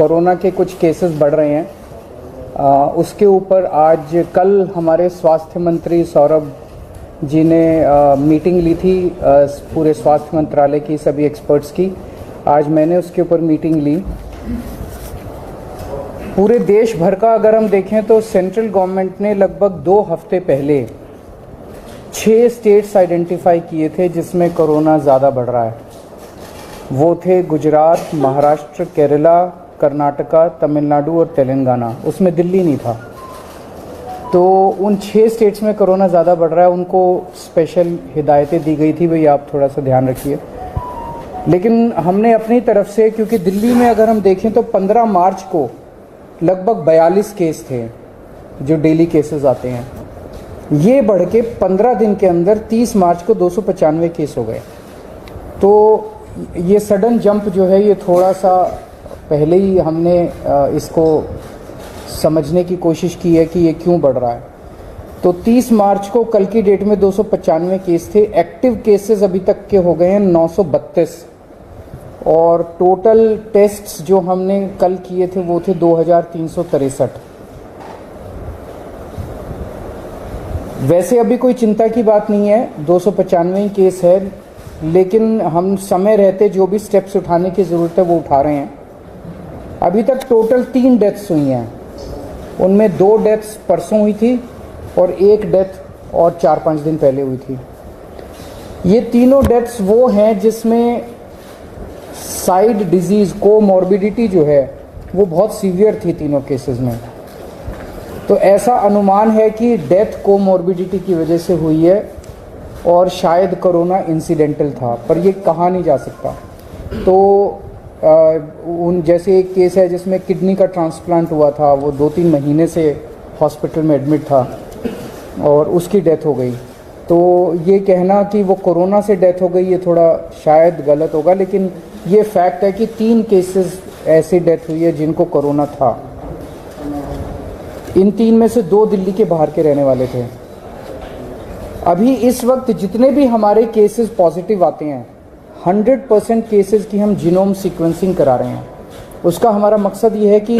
Corona के कुछ cases बढ़ रहे हैं, उसके ऊपर आज कल हमारे स्वास्थ्य मंत्री सौरभ जी ने मीटिंग ली थी पूरे स्वास्थ्य मंत्रालय की सभी एक्सपर्ट्स की। आज मैंने उसके ऊपर मीटिंग ली। पूरे देश भर का अगर हम देखें तो सेंट्रल गवर्नमेंट ने लगभग 2 हफ्ते पहले 6 स्टेट्स आइडेंटिफाई किए थे जिसमें कोरोना ज़्यादा बढ़ रहा है। वो थे गुजरात, महाराष्ट्र, केरला, कर्नाटका, तमिलनाडु और तेलंगाना। उसमें दिल्ली नहीं था। तो उन 6 स्टेट्स में कोरोना ज़्यादा बढ़ रहा है, उनको स्पेशल हिदायतें दी गई थी, भाई आप थोड़ा सा ध्यान रखिए। लेकिन हमने अपनी तरफ से, क्योंकि दिल्ली में अगर हम देखें तो 15 मार्च को लगभग 42 केस थे जो डेली केसेस आते हैं, ये बढ़ के 15 दिन के अंदर 30 मार्च को 295 केस हो गए। तो ये सडन जंप जो है ये थोड़ा सा पहले ही हमने इसको समझने की कोशिश की है कि ये क्यों बढ़ रहा है। तो 30 मार्च को कल की डेट में 295 केस थे। एक्टिव केसेस अभी तक के हो गए हैं 932 और टोटल टेस्ट्स जो हमने कल किए थे वो थे 2363। वैसे अभी कोई चिंता की बात नहीं है, 295 केस है, लेकिन हम समय रहते जो भी स्टेप्स उठाने की ज़रूरत है वो उठा रहे हैं। अभी तक टोटल 3 डेथ्स हुई हैं, उनमें 2 डेथ्स परसों हुई थी और 1 डेथ और 4-5 दिन पहले हुई थी। ये तीनों डेथ्स वो हैं जिसमें साइड डिजीज़ कोमॉर्बिडिटी जो है वो बहुत सीवियर थी तीनों केसेस में। तो ऐसा अनुमान है कि डेथ कोमॉर्बिडिटी की वजह से हुई है और शायद कोरोना इंसिडेंटल था, पर ये कहा नहीं जा सकता। तो उन जैसे एक केस है जिसमें किडनी का ट्रांसप्लांट हुआ था, वो 2-3 महीने से हॉस्पिटल में एडमिट था और उसकी डेथ हो गई। तो ये कहना कि वो कोरोना से डेथ हो गई ये थोड़ा शायद गलत होगा, लेकिन ये फैक्ट है कि 3 केसेस ऐसी डेथ हुई है जिनको कोरोना था। इन 3 में से 2 दिल्ली के बाहर के रहने वाले थे। अभी इस वक्त जितने भी हमारे केसेस पॉजिटिव आते हैं 100% केसेस की हम जीनोम सीक्वेंसिंग करा रहे हैं। उसका हमारा मकसद ये है कि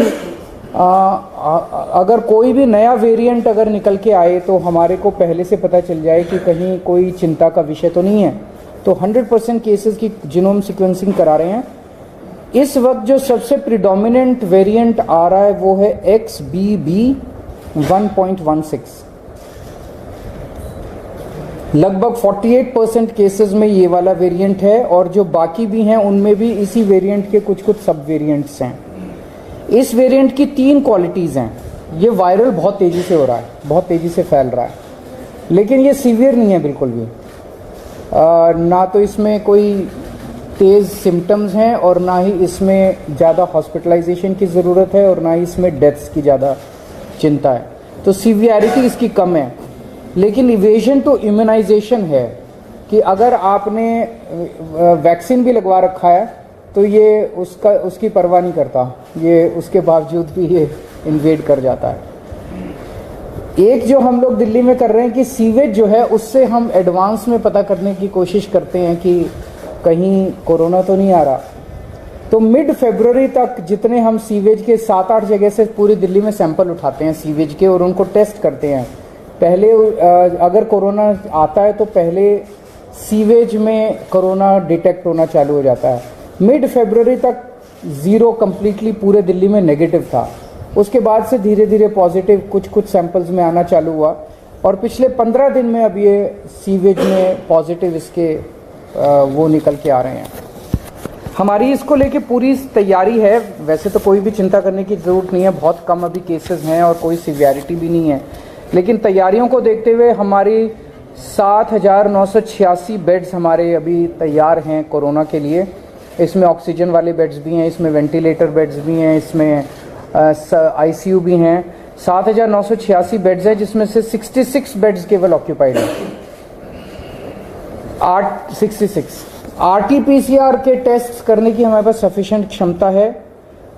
अगर कोई भी नया वेरिएंट अगर निकल के आए तो हमारे को पहले से पता चल जाए कि कहीं कोई चिंता का विषय तो नहीं है। तो 100% केसेस की जीनोम सीक्वेंसिंग करा रहे हैं। इस वक्त जो सबसे प्रिडोमिनेंट वेरिएंट आ रहा है वो है XBB.1.16। लगभग 48% केसेस में ये वाला वेरिएंट है और जो बाकी भी हैं उनमें भी इसी वेरिएंट के कुछ सब वेरिएंट्स हैं। इस वेरिएंट की 3 क्वालिटीज़ हैं। ये वायरल बहुत तेज़ी से हो रहा है, बहुत तेज़ी से फैल रहा है, लेकिन ये सीवियर नहीं है बिल्कुल भी। ना तो इसमें कोई तेज़ सिम्टम्स हैं और ना ही इसमें ज़्यादा हॉस्पिटलाइजेशन की ज़रूरत है और ना ही इसमें डेथ्स की ज़्यादा चिंता है। तो सीवियरिटी इसकी कम है, लेकिन इवेजन टू इम्यूनाइजेशन है कि अगर आपने वैक्सीन भी लगवा रखा है तो ये उसकी परवाह नहीं करता, ये उसके बावजूद भी ये इन्वेड कर जाता है। एक जो हम लोग दिल्ली में कर रहे हैं कि सीवेज जो है उससे हम एडवांस में पता करने की कोशिश करते हैं कि कहीं कोरोना तो नहीं आ रहा। तो मिड फरवरी तक जितने हम सीवेज के 7-8 जगह से पूरी दिल्ली में सैंपल उठाते हैं सीवेज के और उनको टेस्ट करते हैं। पहले अगर कोरोना आता है तो पहले सीवेज में कोरोना डिटेक्ट होना चालू हो जाता है। मिड फरवरी तक 0 कम्प्लीटली पूरे दिल्ली में नेगेटिव था। उसके बाद से धीरे धीरे पॉजिटिव कुछ सैंपल्स में आना चालू हुआ और पिछले 15 दिन में अब ये सीवेज में पॉजिटिव इसके वो निकल के आ रहे हैं। हमारी इसको लेके पूरी तैयारी है। वैसे तो कोई भी चिंता करने की ज़रूरत नहीं है, बहुत कम अभी केसेस हैं और कोई सीवियरिटी भी नहीं है, लेकिन तैयारियों को देखते हुए हमारी 7,986 बेड्स हमारे अभी तैयार हैं कोरोना के लिए। इसमें ऑक्सीजन वाले बेड्स भी हैं, इसमें वेंटिलेटर बेड्स भी हैं, इसमें आईसीयू भी हैं। 7,986 बेड्स हैं जिसमें से 66 बेड्स केवल ऑक्यूपाइड हैं। 66 RT-PCR के टेस्ट करने की हमारे पास सफिशिएंट क्षमता है।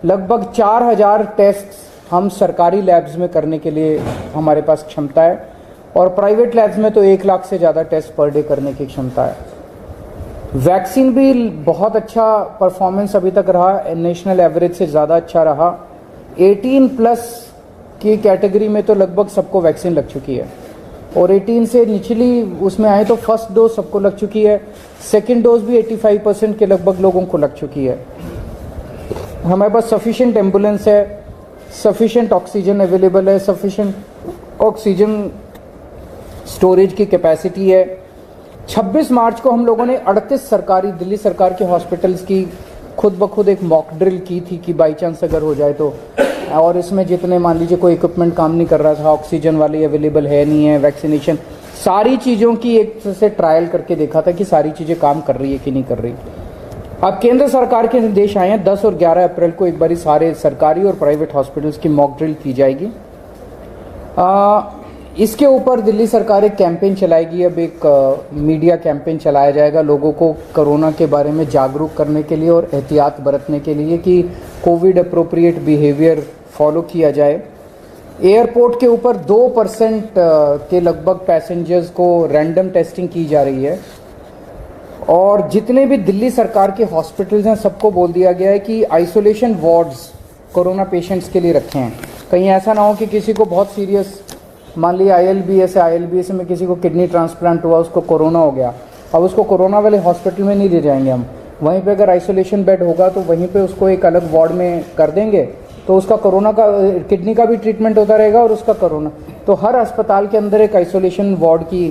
लगभग 4,000 टेस्ट हम सरकारी लैब्स में करने के लिए हमारे पास क्षमता है और प्राइवेट लैब्स में तो 1 लाख से ज़्यादा टेस्ट पर डे करने की क्षमता है। वैक्सीन भी बहुत अच्छा परफॉर्मेंस अभी तक रहा, नेशनल एवरेज से ज़्यादा अच्छा रहा। 18+ की कैटेगरी में तो लगभग सबको वैक्सीन लग चुकी है, और 18 से निचली उसमें आए तो फर्स्ट डोज सबको लग चुकी है, सेकेंड डोज भी 85% के लगभग लोगों को लग चुकी है। हमारे पास सफिशिएंट एम्बुलेंस है, सफिशिएंट ऑक्सीजन अवेलेबल है, सफिशिएंट ऑक्सीजन स्टोरेज की कैपेसिटी है। 26 मार्च को हम लोगों ने 38 सरकारी दिल्ली सरकार के हॉस्पिटल्स की खुद ब खुद एक मॉक ड्रिल की थी कि बाई चांस अगर हो जाए तो, और इसमें जितने मान लीजिए कोई इक्विपमेंट काम नहीं कर रहा था, ऑक्सीजन वाली अवेलेबल है नहीं है, वैक्सीनेशन, सारी चीज़ों की एक से ट्रायल करके देखा था कि सारी चीज़ें काम कर रही है कि नहीं कर रही। अब केंद्र सरकार के निर्देश आए हैं, 10 और 11 अप्रैल को एक बारी सारे सरकारी और प्राइवेट हॉस्पिटल्स की मॉक ड्रिल की जाएगी। इसके ऊपर दिल्ली सरकार एक कैंपेन चलाएगी, अब एक मीडिया कैंपेन चलाया जाएगा लोगों को कोरोना के बारे में जागरूक करने के लिए और एहतियात बरतने के लिए कि कोविड अप्रोप्रिएट बिहेवियर फॉलो किया जाए। एयरपोर्ट के ऊपर 2% के लगभग पैसेंजर्स को रैंडम टेस्टिंग की जा रही है, और जितने भी दिल्ली सरकार के हॉस्पिटल्स हैं सबको बोल दिया गया है कि आइसोलेशन वार्ड्स कोरोना पेशेंट्स के लिए रखे हैं। कहीं ऐसा ना हो कि किसी को बहुत सीरियस, मान लिया ILBS में किसी को किडनी ट्रांसप्लांट हुआ, उसको कोरोना हो गया, अब उसको कोरोना वाले हॉस्पिटल में नहीं ले जाएंगे हम, वहीं पे अगर आइसोलेशन बेड होगा तो वहीं पे उसको एक अलग वार्ड में कर देंगे, तो उसका कोरोना का, किडनी का भी ट्रीटमेंट होता रहेगा और उसका कोरोना, तो हर अस्पताल के अंदर एक आइसोलेशन वार्ड की